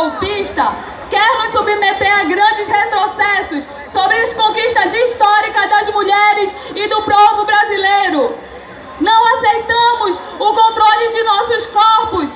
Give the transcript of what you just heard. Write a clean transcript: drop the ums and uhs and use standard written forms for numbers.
golpista quer nos submeter a grandes retrocessos sobre as conquistas históricas das mulheres e do povo brasileiro. Não aceitamos o controle de nossos corpos